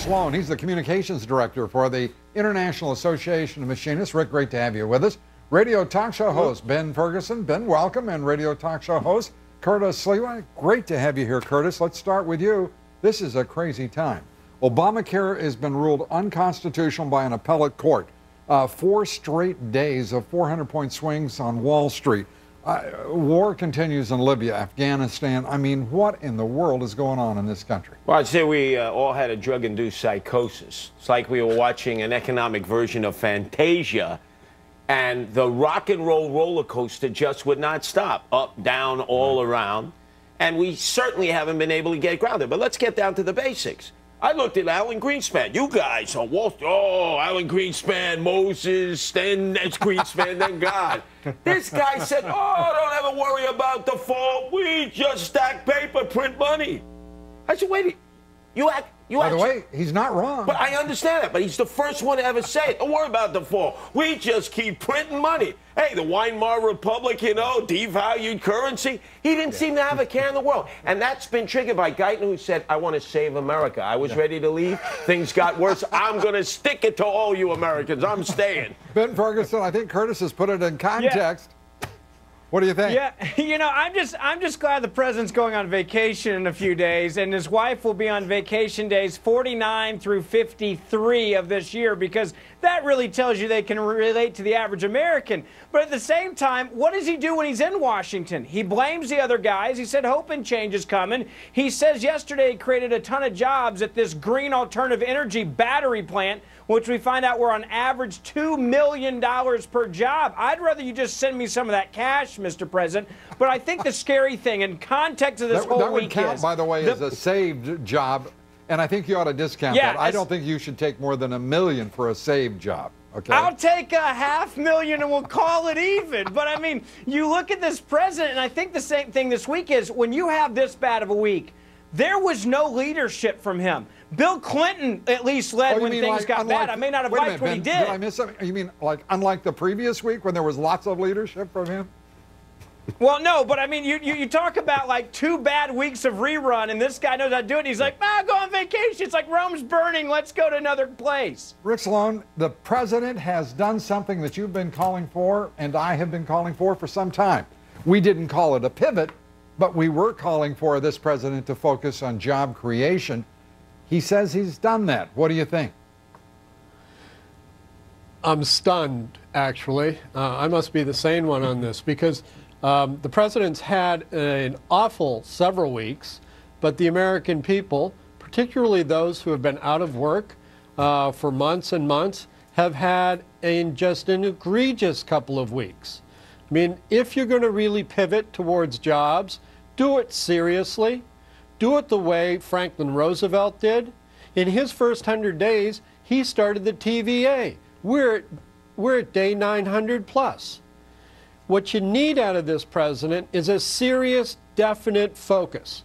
Sloan. He's the communications director for the International Association of Machinists. Rick, great to have you with us. Radio talk show host Ben Ferguson. Ben, welcome. And radio talk show host Curtis Slewa. Great to have you here, Curtis. Let's start with you. This is a crazy time. Obamacare has been ruled unconstitutional by an appellate court. 4 straight days of 400-point swings on Wall Street. War continues in Libya, Afghanistan. I mean, what in the world is going on in this country? Well, I'd say we all had a drug-induced psychosis. It's like we were watching an economic version of Fantasia, and the rock and roll roller coaster just would not stop. Up, down, all around. And we certainly haven't been able to get grounded. But let's get down to the basics. I looked at Alan Greenspan. You guys on Wall Street, oh, Alan Greenspan, Moses, then it's Greenspan, then God. This guy said, oh, don't ever worry about default. We just stack paper, print money. I said, wait, By the way, he's not wrong. But I understand that, but he's the first one to ever say it. Don't worry about default. We just keep printing money. Hey, the Weimar Republic, you know, devalued currency. He didn't seem to have a care in the world. And that's been triggered by Guyton, who said, I want to save America. I was ready to leave. Things got worse. I'm going to stick it to all you Americans. I'm staying. Ben Ferguson, I think Curtis has put it in context. What do you think? Yeah, you know, I'm just glad the president's going on vacation in a few days, and his wife will be on vacation days 49 through 53 of this year, because that really tells you they can relate to the average American. But at the same time, what does he do when he's in Washington? He blames the other guys. He said hope and change is coming. He says yesterday he created a ton of jobs at this green alternative energy battery plant, which we find out were on average $2 million per job. I'd rather you just send me some of that cash, Mr. President. But I think the scary thing in context of this whole that would week count, is, by the way, as a saved job, and I think you ought to discount that. I don't think you should take more than $1 million for a saved job. Okay. I'll take $500,000 and we'll call it even. But I mean, you look at this president, and I think the same thing this week is when you have this bad of a week, there was no leadership from him. Bill Clinton at least led when things got bad. I may not have liked what he did. Did I miss something? You mean like unlike the previous week when there was lots of leadership from him? Well, no, but I mean, you talk about like 2 bad weeks of rerun, and this guy knows how to do it. And he's like, I'll go on vacation. It's like Rome's burning. Let's go to another place. Rick Sloan, the president has done something that you've been calling for and I have been calling for some time. We didn't call it a pivot, but we were calling for this president to focus on job creation. He says he's done that. What do you think? I'm stunned, actually. I must be the sane one on this, because the president's had an awful several weeks, but the American people, particularly those who have been out of work for months and months, have had just an egregious couple of weeks. I mean, if you're going to really pivot towards jobs, do it seriously. Do it the way Franklin Roosevelt did. In his first 100 days, he started the TVA. We're at day 900 plus. What you need out of this president is a serious, definite focus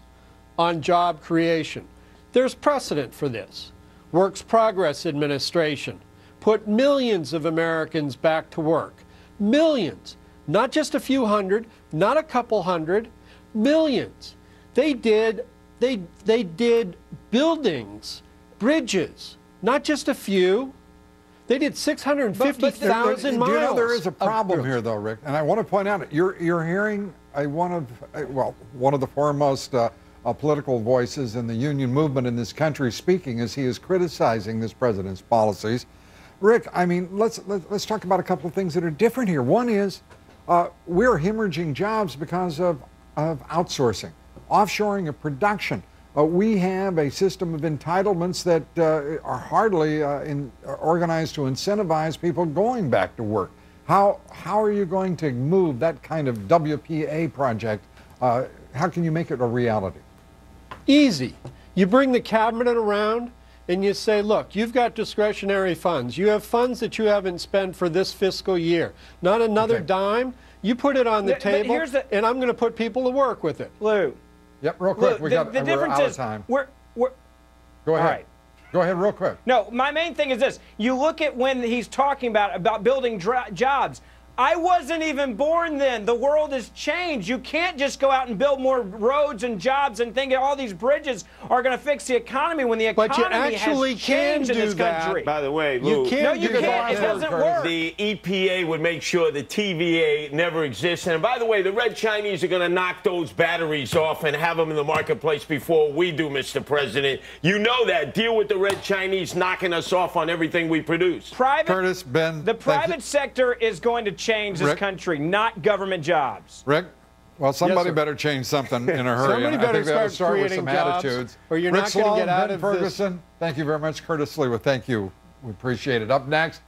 on job creation. There's precedent for this. Works Progress Administration put millions of Americans back to work. Millions. Not just a few hundred, not a couple hundred, millions. They did buildings, bridges, not just a few. They did 650,000 miles. Do you know there is a problem here, though, Rick? And I want to point out, you're hearing one of the foremost political voices in the union movement in this country speaking as he is criticizing this president's policies. Rick, I mean, let's talk about a couple of things that are different here. One is we're hemorrhaging jobs because of outsourcing, offshoring of production. We have a system of entitlements that are hardly organized to incentivize people going back to work. How are you going to move that kind of WPA project? How can you make it a reality? Easy. You bring the cabinet around and you say, look, you've got discretionary funds. You have funds that you haven't spent for this fiscal year. Not another dime. You put it on the table, and I'm going to put people to work with it. Lou. Yep, real quick. We're out of time. Go ahead. All right. Go ahead real quick. No, my main thing is this. You look at when he's talking about building jobs. I wasn't even born then. The world has changed. You can't just go out and build more roads and jobs and think all these bridges are going to fix the economy when the economy has changed in this country. By the way, Lou, no, you can't. It doesn't work. The EPA would make sure the TVA never exists. And by the way, the red Chinese are going to knock those batteries off and have them in the marketplace before we do, Mr. President. You know that. Deal with the red Chinese knocking us off on everything we produce. Curtis, Ben, the private sector is going to change this country, not government jobs. Rick? Well, somebody Yes, better change something in a hurry. Somebody better I think we ought to start with some jobs, attitudes. or you're Rick not going to get out Ben of Ferguson, thank you very much. Curtis Lewa, thank you. We appreciate it. Up next.